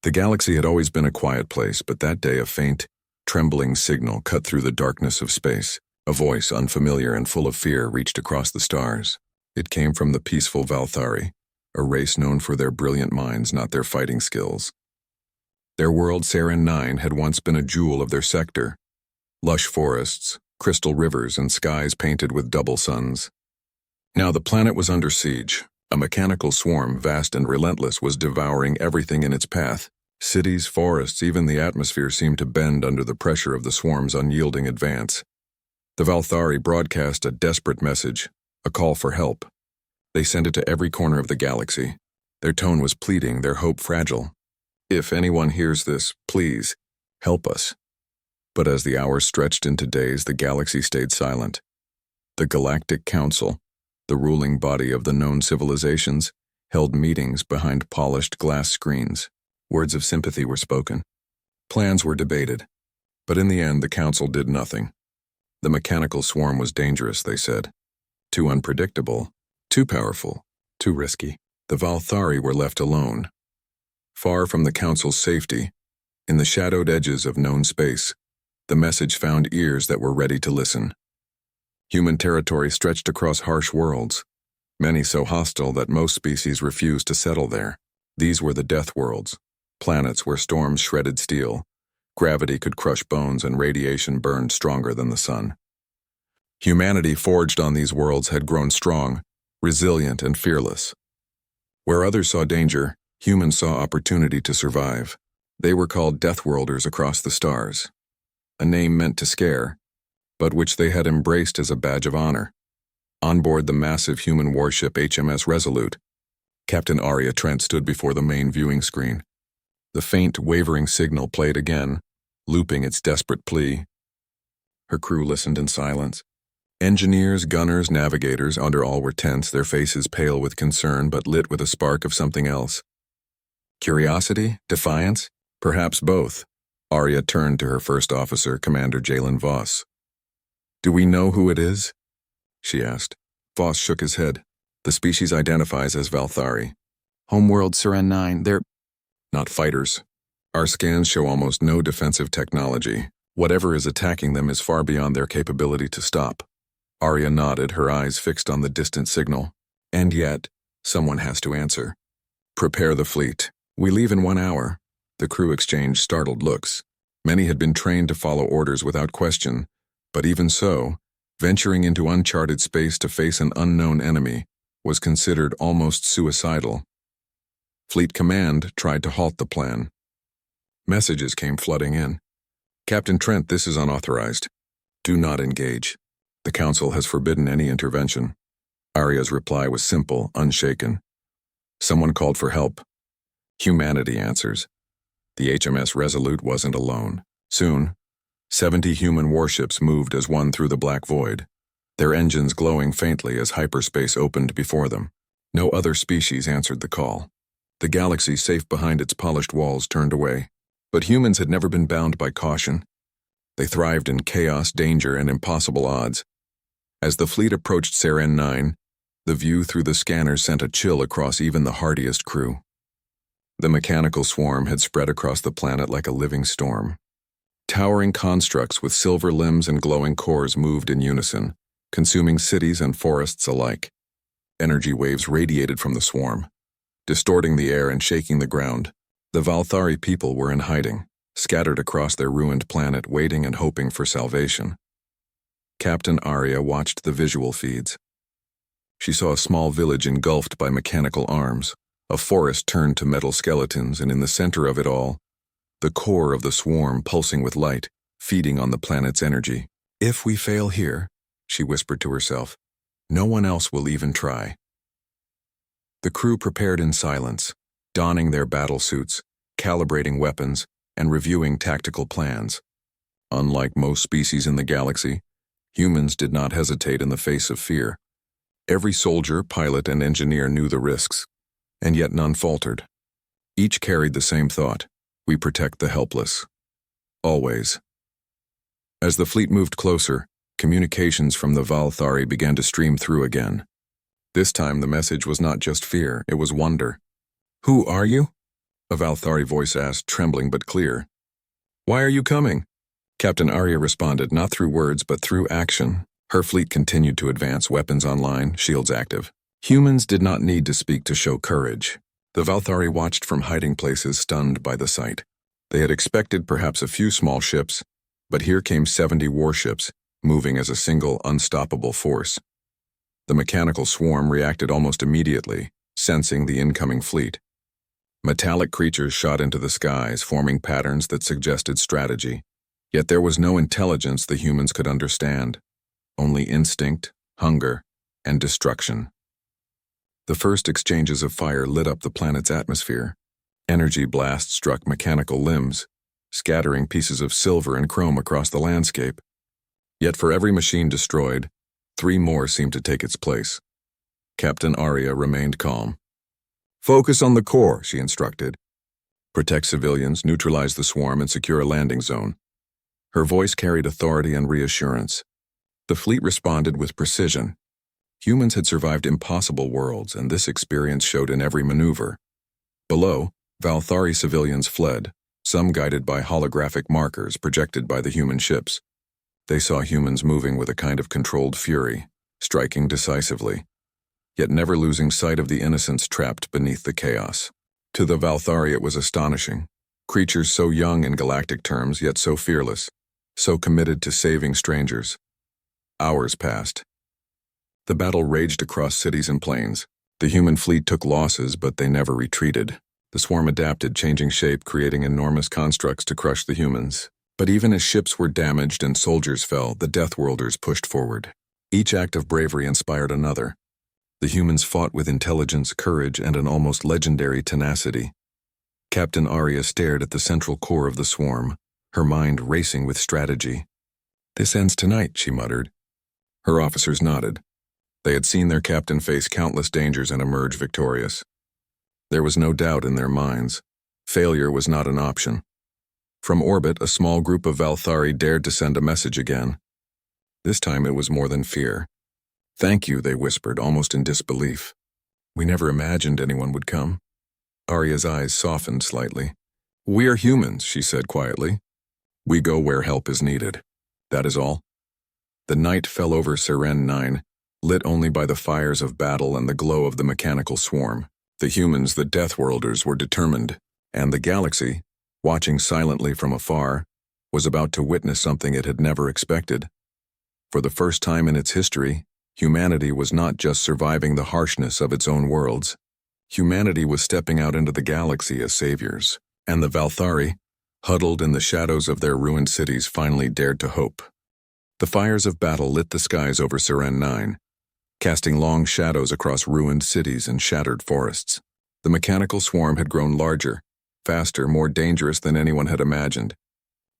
The galaxy had always been a quiet place, but that day a faint, trembling signal cut through the darkness of space. A voice, unfamiliar and full of fear, reached across the stars. It came from the peaceful Valthari, a race known for their brilliant minds, not their fighting skills. Their world, Saren 9, had once been a jewel of their sector. Lush forests, crystal rivers, and skies painted with double suns. Now the planet was under siege. A mechanical swarm, vast and relentless, was devouring everything in its path. Cities, forests, even the atmosphere seemed to bend under the pressure of the swarm's unyielding advance. The Valthari broadcast a desperate message, a call for help. They sent it to every corner of the galaxy. Their tone was pleading, their hope fragile. If anyone hears this, please, help us. But as the hours stretched into days, the galaxy stayed silent. The Galactic Council, the ruling body of the known civilizations, held meetings behind polished glass screens. Words of sympathy were spoken. Plans were debated. But in the end, the council did nothing. The mechanical swarm was dangerous, they said. Too unpredictable, too powerful, too risky. The Valthari were left alone. Far from the council's safety, in the shadowed edges of known space, the message found ears that were ready to listen. Human territory stretched across harsh worlds, many so hostile that most species refused to settle there. These were the Deathworlds, planets where storms shredded steel, gravity could crush bones, and radiation burned stronger than the sun. Humanity forged on these worlds had grown strong, resilient, and fearless. Where others saw danger, humans saw opportunity to survive. They were called Deathworlders across the stars, a name meant to scare, but which they had embraced as a badge of honor. On board the massive human warship HMS Resolute, Captain Arya Trent stood before the main viewing screen. The faint, wavering signal played again, looping its desperate plea. Her crew listened in silence. Engineers, gunners, navigators, under all were tense, their faces pale with concern but lit with a spark of something else. Curiosity? Defiance? Perhaps both. Arya turned to her first officer, Commander Jalen Voss. "Do we know who it is?" she asked. Voss shook his head. "The species identifies as Valthari. Homeworld Saren 9, they're not fighters. Our scans show almost no defensive technology. Whatever is attacking them is far beyond their capability to stop." Arya nodded, her eyes fixed on the distant signal. "And yet, someone has to answer. Prepare the fleet. We leave in 1 hour." The crew exchanged startled looks. Many had been trained to follow orders without question, but even so, venturing into uncharted space to face an unknown enemy was considered almost suicidal. Fleet Command tried to halt the plan. Messages came flooding in. "Captain Trent, this is unauthorized. Do not engage. The Council has forbidden any intervention." Arya's reply was simple, unshaken. Someone called for help. Humanity answers. The HMS Resolute wasn't alone. Soon, 70 human warships moved as one through the black void, their engines glowing faintly as hyperspace opened before them. No other species answered the call. The galaxy, safe behind its polished walls, turned away. But humans had never been bound by caution. They thrived in chaos, danger, and impossible odds. As the fleet approached Saren 9, the view through the scanners sent a chill across even the hardiest crew. The mechanical swarm had spread across the planet like a living storm. Towering constructs with silver limbs and glowing cores moved in unison, consuming cities and forests alike. Energy waves radiated from the swarm, distorting the air and shaking the ground. The Valthari people were in hiding, scattered across their ruined planet, waiting and hoping for salvation. Captain Arya watched the visual feeds. She saw a small village engulfed by mechanical arms, a forest turned to metal skeletons, and in the center of it all, the core of the swarm pulsing with light, feeding on the planet's energy. "If we fail here," she whispered to herself, "no one else will even try." The crew prepared in silence, donning their battle suits, calibrating weapons, and reviewing tactical plans. Unlike most species in the galaxy, humans did not hesitate in the face of fear. Every soldier, pilot, and engineer knew the risks, and yet none faltered. Each carried the same thought: we protect the helpless. Always. As the fleet moved closer, communications from the Valthari began to stream through again. This time the message was not just fear, it was wonder. "Who are you?" A Valthari voice asked, trembling but clear. "Why are you coming?" Captain Arya responded, not through words but through action. Her fleet continued to advance, weapons online, shields active. Humans did not need to speak to show courage. The Valthari watched from hiding places, stunned by the sight. They had expected perhaps a few small ships, but here came 70 warships, moving as a single, unstoppable force. The mechanical swarm reacted almost immediately, sensing the incoming fleet. Metallic creatures shot into the skies, forming patterns that suggested strategy. Yet there was no intelligence the humans could understand, only instinct, hunger, and destruction. The first exchanges of fire lit up the planet's atmosphere. Energy blasts struck mechanical limbs, scattering pieces of silver and chrome across the landscape. Yet for every machine destroyed, 3 more seemed to take its place. Captain Arya remained calm. "Focus on the core," she instructed. "Protect civilians, neutralize the swarm, and secure a landing zone." Her voice carried authority and reassurance. The fleet responded with precision. Humans had survived impossible worlds, and this experience showed in every maneuver. Below, Valthari civilians fled, some guided by holographic markers projected by the human ships. They saw humans moving with a kind of controlled fury, striking decisively, yet never losing sight of the innocents trapped beneath the chaos. To the Valthari it was astonishing. Creatures so young in galactic terms, yet so fearless, so committed to saving strangers. Hours passed. The battle raged across cities and plains. The human fleet took losses, but they never retreated. The swarm adapted, changing shape, creating enormous constructs to crush the humans. But even as ships were damaged and soldiers fell, the Deathworlders pushed forward. Each act of bravery inspired another. The humans fought with intelligence, courage, and an almost legendary tenacity. Captain Arya stared at the central core of the swarm, her mind racing with strategy. "This ends tonight," she muttered. Her officers nodded. They had seen their captain face countless dangers and emerge victorious. There was no doubt in their minds. Failure was not an option. From orbit, a small group of Valthari dared to send a message again. This time it was more than fear. "Thank you," they whispered, almost in disbelief. "We never imagined anyone would come." Arya's eyes softened slightly. "We are humans," she said quietly. "We go where help is needed. That is all." The night fell over Seren 9, lit only by the fires of battle and the glow of the mechanical swarm. The humans, the Deathworlders, were determined, and the galaxy, watching silently from afar, was about to witness something it had never expected. For the first time in its history, humanity was not just surviving the harshness of its own worlds. Humanity was stepping out into the galaxy as saviors, and the Valthari, huddled in the shadows of their ruined cities, finally dared to hope. The fires of battle lit the skies over Seren 9, casting long shadows across ruined cities and shattered forests. The mechanical swarm had grown larger, faster, more dangerous than anyone had imagined.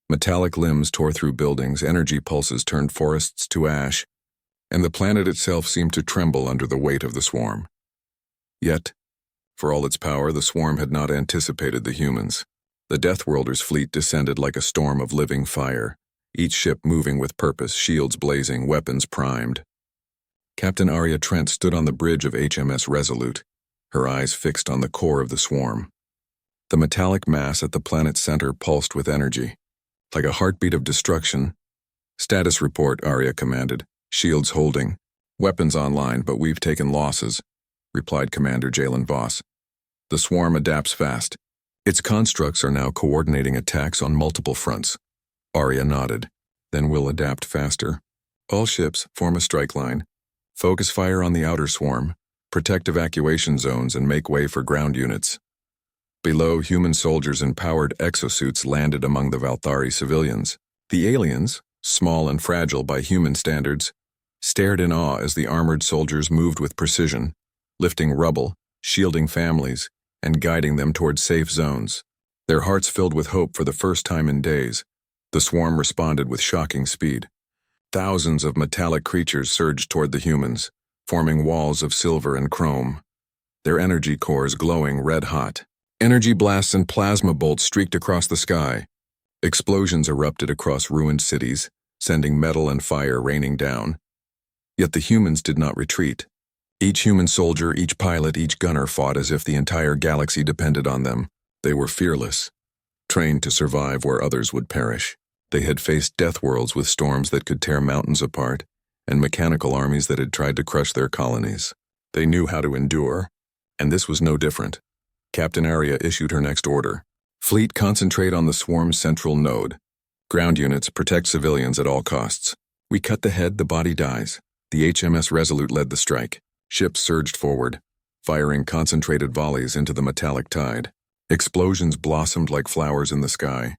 Metallic limbs tore through buildings, energy pulses turned forests to ash, and the planet itself seemed to tremble under the weight of the swarm. Yet, for all its power, the swarm had not anticipated the humans. The Deathworlders' fleet descended like a storm of living fire, each ship moving with purpose, shields blazing, weapons primed. Captain Arya Trent stood on the bridge of HMS Resolute, her eyes fixed on the core of the swarm. The metallic mass at the planet's center pulsed with energy, like a heartbeat of destruction. "Status report," Arya commanded. "Shields holding. Weapons online, but we've taken losses," replied Commander Jalen Voss. "The swarm adapts fast. Its constructs are now coordinating attacks on multiple fronts." Arya nodded. "Then we'll adapt faster. All ships form a strike line. Focus fire on the outer swarm, protect evacuation zones, and make way for ground units." Below, human soldiers in powered exosuits landed among the Valthari civilians. The aliens, small and fragile by human standards, stared in awe as the armored soldiers moved with precision, lifting rubble, shielding families, and guiding them toward safe zones. Their hearts filled with hope for the first time in days. The swarm responded with shocking speed. Thousands of metallic creatures surged toward the humans, forming walls of silver and chrome, their energy cores glowing red-hot. Energy blasts and plasma bolts streaked across the sky. Explosions erupted across ruined cities, sending metal and fire raining down. Yet the humans did not retreat. Each human soldier, each pilot, each gunner fought as if the entire galaxy depended on them. They were fearless, trained to survive where others would perish. They had faced death worlds with storms that could tear mountains apart and mechanical armies that had tried to crush their colonies. They knew how to endure, and this was no different. Captain Arya issued her next order. Fleet, concentrate on the swarm's central node. Ground units, protect civilians at all costs. We cut the head, the body dies. The HMS Resolute led the strike. Ships surged forward, firing concentrated volleys into the metallic tide. Explosions blossomed like flowers in the sky.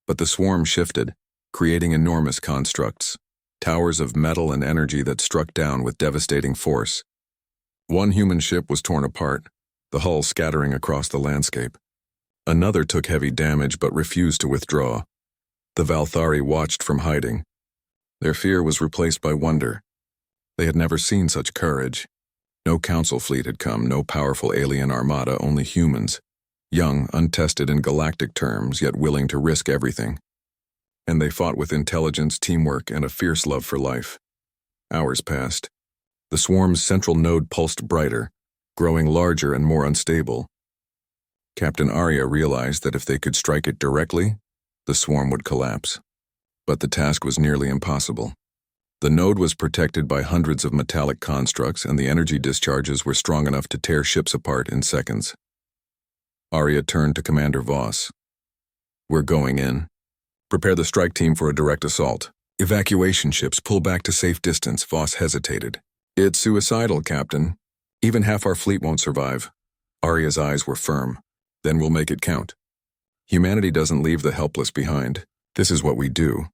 But the swarm shifted, creating enormous constructs, towers of metal and energy that struck down with devastating force. One human ship was torn apart, the hull scattering across the landscape. Another took heavy damage but refused to withdraw. The Valthari watched from hiding. Their fear was replaced by wonder. They had never seen such courage. No council fleet had come, no powerful alien armada, only humans. Young, untested in galactic terms, yet willing to risk everything. And they fought with intelligence, teamwork, and a fierce love for life. Hours passed. The swarm's central node pulsed brighter, growing larger and more unstable. Captain Arya realized that if they could strike it directly, the swarm would collapse. But the task was nearly impossible. The node was protected by hundreds of metallic constructs, and the energy discharges were strong enough to tear ships apart in seconds. Arya turned to Commander Voss. We're going in. Prepare the strike team for a direct assault. Evacuation ships pull back to safe distance. Voss hesitated. It's suicidal, Captain. Even half our fleet won't survive. Arya's eyes were firm. Then we'll make it count. Humanity doesn't leave the helpless behind. This is what we do.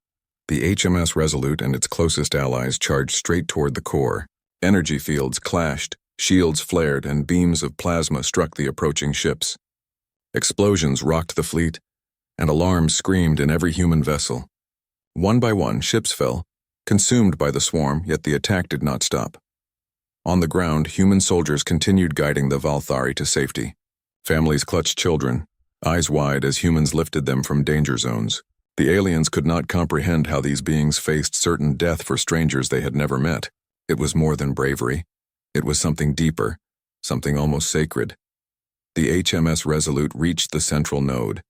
The HMS Resolute and its closest allies charged straight toward the core. Energy fields clashed, shields flared, and beams of plasma struck the approaching ships. Explosions rocked the fleet, and alarms screamed in every human vessel. One by one, ships fell, consumed by the swarm, yet the attack did not stop. On the ground, human soldiers continued guiding the Valthari to safety. Families clutched children, eyes wide as humans lifted them from danger zones. The aliens could not comprehend how these beings faced certain death for strangers they had never met. It was more than bravery. It was something deeper, something almost sacred. The HMS Resolute reached the central node.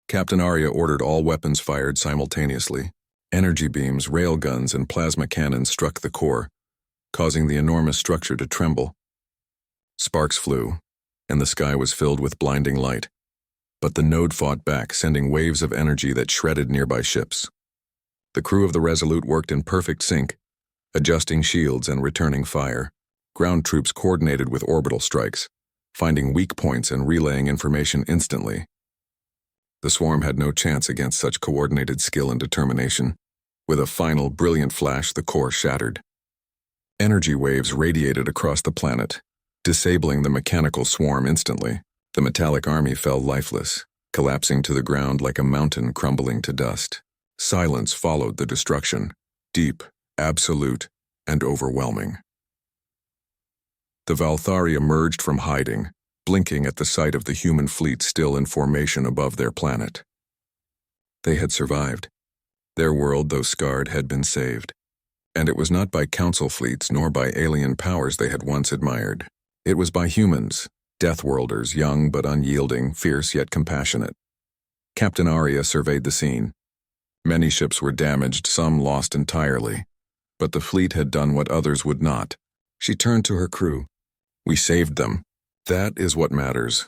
Captain Arya ordered all weapons fired simultaneously. Energy beams, railguns, and plasma cannons struck the core, causing the enormous structure to tremble. Sparks flew, and the sky was filled with blinding light. But the node fought back, sending waves of energy that shredded nearby ships. The crew of the Resolute worked in perfect sync, adjusting shields and returning fire. Ground troops coordinated with orbital strikes, finding weak points and relaying information instantly. The swarm had no chance against such coordinated skill and determination. With a final, brilliant flash, the core shattered. Energy waves radiated across the planet, disabling the mechanical swarm instantly. The metallic army fell lifeless, collapsing to the ground like a mountain crumbling to dust. Silence followed the destruction, deep, absolute, and overwhelming. The Valthari emerged from hiding, blinking at the sight of the human fleet still in formation above their planet. They had survived. Their world, though scarred, had been saved. And it was not by council fleets nor by alien powers they had once admired. It was by humans, Deathworlders, young but unyielding, fierce yet compassionate. Captain Arya surveyed the scene. Many ships were damaged, some lost entirely. But the fleet had done what others would not. She turned to her crew. We saved them. That is what matters.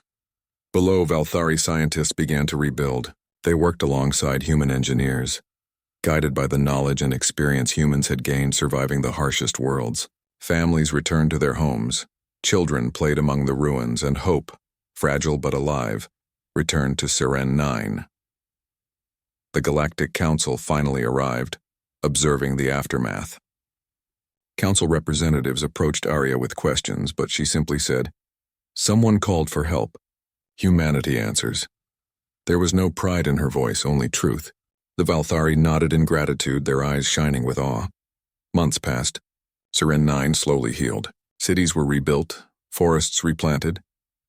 Below, Valthari scientists began to rebuild. They worked alongside human engineers, guided by the knowledge and experience humans had gained surviving the harshest worlds. Families returned to their homes. Children played among the ruins, and hope, fragile but alive, returned to Siren 9. The Galactic Council finally arrived, observing the aftermath. Council representatives approached Arya with questions, but she simply said, "Someone called for help. Humanity answers." There was no pride in her voice, only truth. The Valthari nodded in gratitude, their eyes shining with awe. Months passed. Siren 9 slowly healed. Cities were rebuilt, forests replanted,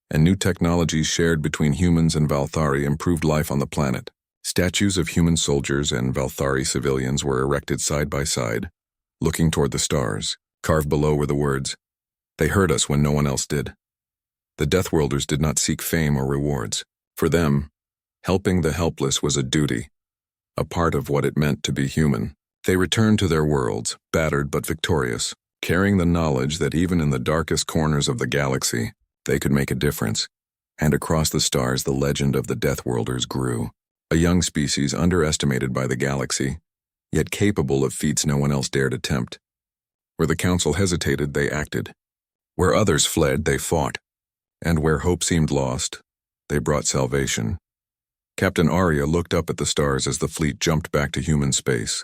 and new technologies shared between humans and Valthari improved life on the planet. Statues of human soldiers and Valthari civilians were erected side by side, looking toward the stars. Carved below were the words, "They heard us when no one else did." The Deathworlders did not seek fame or rewards. For them, helping the helpless was a duty, a part of what it meant to be human. They returned to their worlds, battered but victorious, carrying the knowledge that even in the darkest corners of the galaxy, they could make a difference. And across the stars, the legend of the Deathworlders grew, a young species underestimated by the galaxy, yet capable of feats no one else dared attempt. Where the Council hesitated, they acted. Where others fled, they fought. And where hope seemed lost, they brought salvation. Captain Arya looked up at the stars as the fleet jumped back to human space.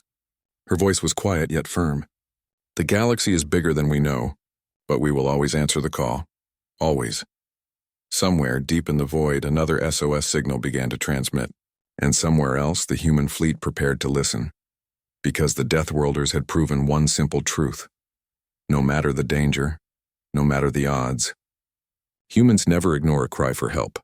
Her voice was quiet yet firm. The galaxy is bigger than we know, but we will always answer the call. Always. Somewhere, deep in the void, another SOS signal began to transmit, and somewhere else the human fleet prepared to listen. Because the Deathworlders had proven one simple truth. No matter the danger, no matter the odds, humans never ignore a cry for help.